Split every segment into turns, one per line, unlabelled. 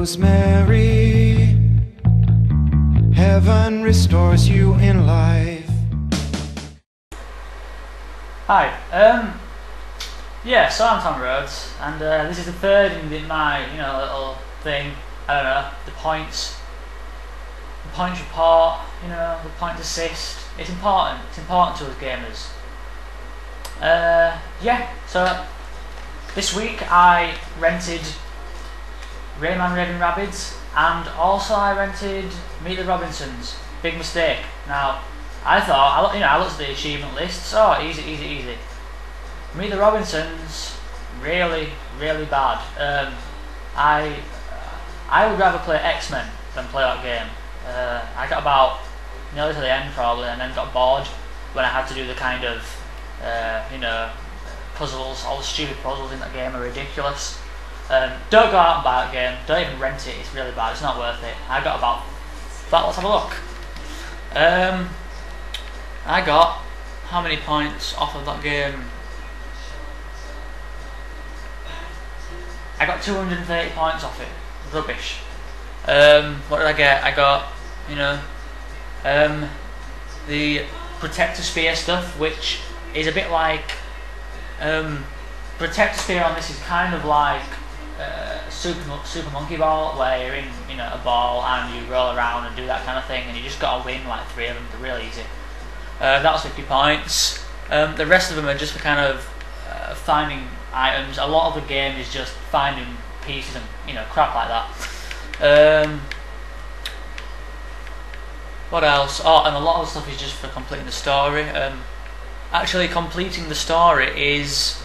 rosemary. Heaven restores you in life.
Hi, yeah, so I'm Tom Rhodes, and this is the third in my, little thing. I don't know, the points report, the points assist. It's important to us gamers. Yeah, so this week I rented Rayman Raving Rabbids, and also I rented Meet the Robinsons. Big mistake. Now, I thought, I looked at the achievement lists. Oh, easy. Meet the Robinsons, really bad. I would rather play X-Men than play that game. I got about nearly to the end probably, and then got bored when I had to do the kind of, puzzles. All the stupid puzzles in that game are ridiculous. Don't go out and buy that game. Don't even rent it. It's really bad. It's not worth it. I got about. Let's have a look. I got how many points off of that game? I got 230 points off it. Rubbish. What did I get? I got, the Protector Spear stuff, which is a bit like, Protector Spear on this is kind of like Super Monkey Ball, where you're in, a ball and you roll around and do that kind of thing, and you just got to win like 3 of them. They're really easy. That was 50 points. The rest of them are just for kind of finding items. A lot of the game is just finding pieces and crap like that. What else? Oh, and a lot of the stuff is just for completing the story. Actually, completing the story is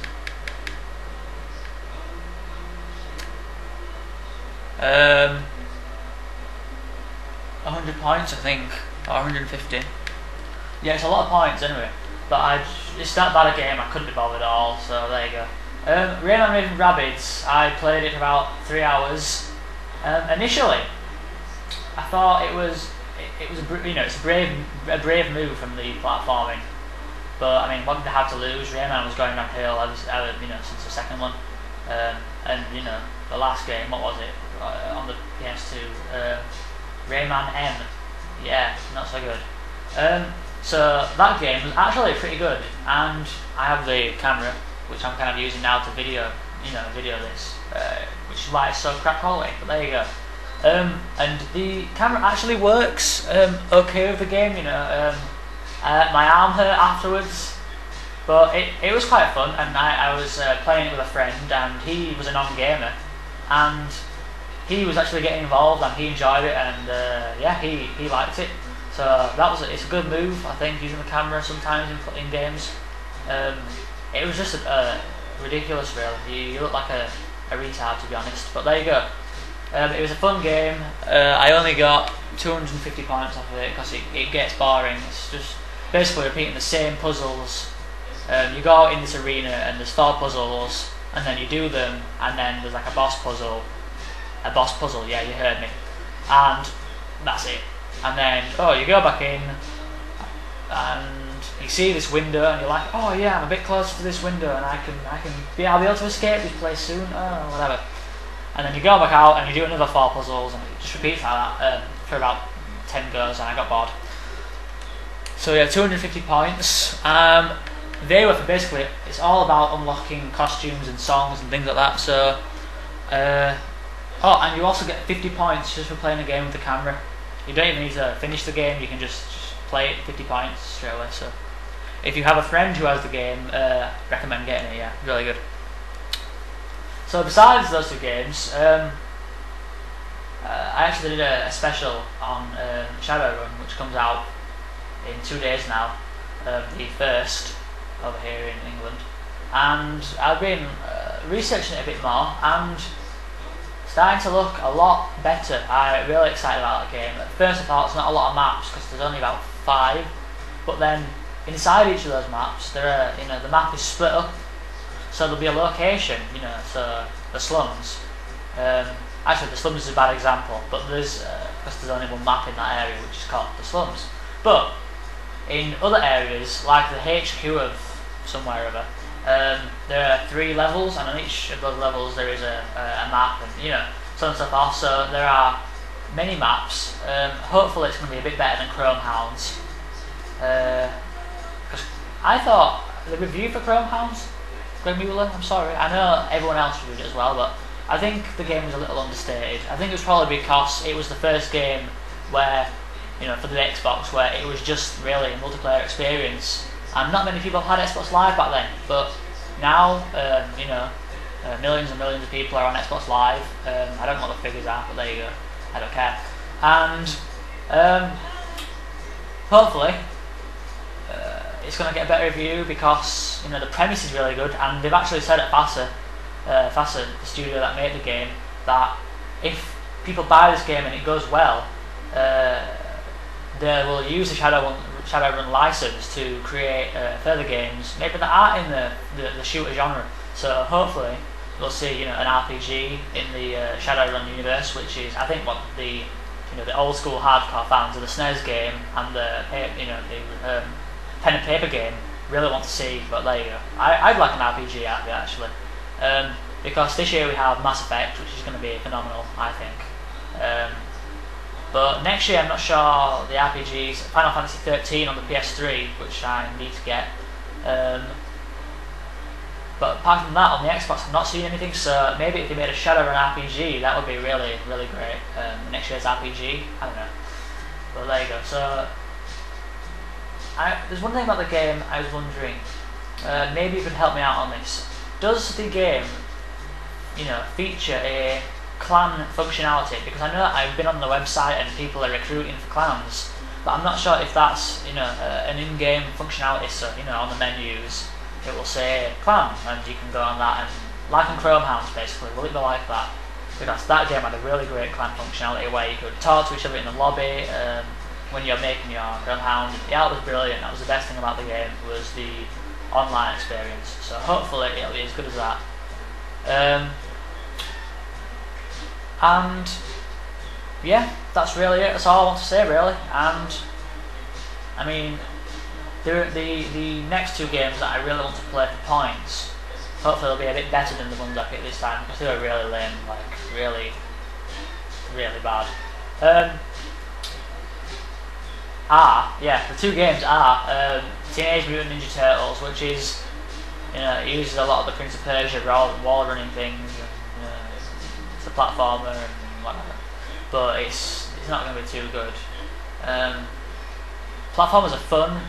100 points, I think, or 150. Yeah, it's a lot of points anyway. But it's that bad a game, I couldn't be bothered at all. So there you go. Rayman Raving Rabbids, I played it for about 3 hours. Initially, I thought it was it's a brave move from the platforming. But I mean, what did they have to lose? Rayman was going downhill, since the second one. And the last game, what was it on the PS2? Rayman M. Yeah, not so good. So that game was actually pretty good, and I have the camera, which I'm kind of using now to video this, which is why it's so crap quality. But there you go. And the camera actually works okay with the game. My arm hurt afterwards, but it was quite fun, and I was playing it with a friend, and he was a non-gamer, and he was actually getting involved, and he enjoyed it, and yeah, he liked it. So it's a good move, I think, using the camera sometimes in games. It was just ridiculous, really. You look like a retard, to be honest. But there you go. It was a fun game. I only got 250 points off of it because it gets boring. It's just basically repeating the same puzzles. You go out in this arena and there's 4 puzzles, and then you do them, and then there's like a boss puzzle. Yeah, you heard me. And that's it. And then, you go back in, and you see this window, and you're like, oh yeah, I'm a bit closer to this window, and I'll be able to escape this place soon, whatever. And then you go back out, and you do another 4 puzzles, and it just repeats like that for about 10 goes, and I got bored. So yeah, 250 points. They were for basically, it's all about unlocking costumes and songs and things like that. So, and you also get 50 points just for playing a game with the camera. You don't even need to finish the game, you can just play it 50 points straight away. So if you have a friend who has the game, recommend getting it, yeah, really good. So besides those 2 games, I actually did a special on Shadowrun, which comes out in 2 days now, the 1st over here in England. And I've been researching it a bit more, and starting to look a lot better. I'm really excited about that game. At first I thought it's not a lot of maps because there's only about 5, but then inside each of those maps there are, the map is split up, so there'll be a location, so the slums. Actually, the slums is a bad example, but because there's only one map in that area which is called the slums. But in other areas, like the HQ of somewhere or other, there are 3 levels, and on each of those levels there is a map, and so on and so forth. So there are many maps. Hopefully it's going to be a bit better than Chrome Hounds. Because I thought the review for Chrome Hounds, Greg Mueller, I'm sorry, I know everyone else reviewed it as well, but I think the game was a little understated. I think it was probably because it was the first game where, you know, for the Xbox, where it was just really a multiplayer experience, and not many people had Xbox Live back then. But now, you know, millions and millions of people are on Xbox Live. I don't know what the figures are, but there you go. I don't care. And hopefully, it's going to get a better review because, you know, the premise is really good, and they've actually said at FASA, the studio that made the game, that if people buy this game and it goes well, they will use the Shadowrun license to create further games, maybe that aren't in the shooter genre. So hopefully we'll see, you know, an RPG in the Shadowrun universe, which is, I think, what the old school hardcore fans of the SNES game and the pen and paper game really want to see. But there you go. I'd like an RPG out of it, actually, because this year we have Mass Effect, which is going to be phenomenal, I think. But next year I'm not sure the RPGs. Final Fantasy 13 on the PS3, which I need to get. But apart from that, on the Xbox, I've not seen anything. So maybe if they made a Shadowrun RPG, that would be really, really great. Next year's RPG, I don't know. But there you go. So there's one thing about the game I was wondering. Maybe you could help me out on this. Does the game, you know, feature a clan functionality? Because I know that I've been on the website and people are recruiting for clans, but I'm not sure if that's, you know, an in-game functionality. So, you know, on the menus it will say clan, and you can go on that, and like on Chrome Hounds basically. Will it be like that? Because that game had a really great clan functionality where you could talk to each other in the lobby when you're making your Chrome Hound. Yeah, it was brilliant. That was the best thing about the game, was the online experience. So hopefully it'll be as good as that. And yeah, that's really it. That's all I want to say, really. And I mean, the next two games that I really want to play for points, hopefully they'll be a bit better than the ones I picked this time, because they were really lame, like really, really bad. The two games are Teenage Mutant Ninja Turtles, which is, you know, it uses a lot of the Prince of Persia wall running things, and it's a platformer and whatever, but it's not going to be too good. Platformers are fun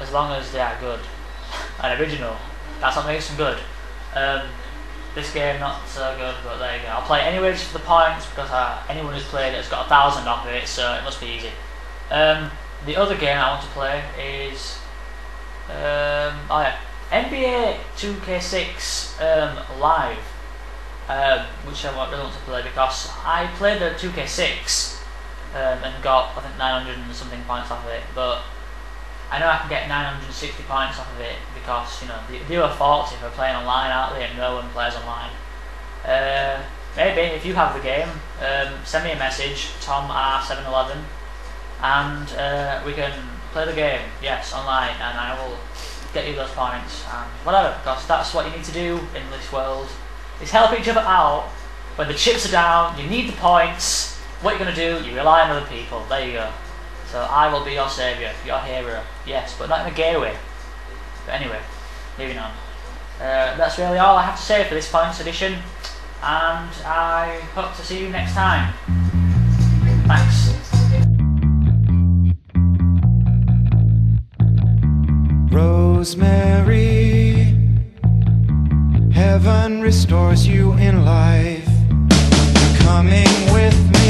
as long as they are good and original. That's what makes them good. This game not so good, but there you go. I'll play it anyway just for the points, because anyone who's played it has got 1,000 off of it, so it must be easy. The other game I want to play is NBA 2K6 Live, which I really want to play because I played the 2K6 and got, I think, 900 and something points off of it, but I know I can get 960 points off of it because, you know, they are faulty for playing online, aren't they? And no one plays online. Maybe if you have the game, send me a message, TomR711, and we can play the game, yes, online, and I will get you those points and whatever, because that's what you need to do in this world, is help each other out. When the chips are down, you need the points. What you're going to do, you rely on other people. There you go. So I will be your saviour, your hero, yes, but not in a gay way. But anyway, moving on. That's really all I have to say for this points edition, and I hope to see you next time. Thanks.
Rosemary, heaven restores you in life. You're coming with me.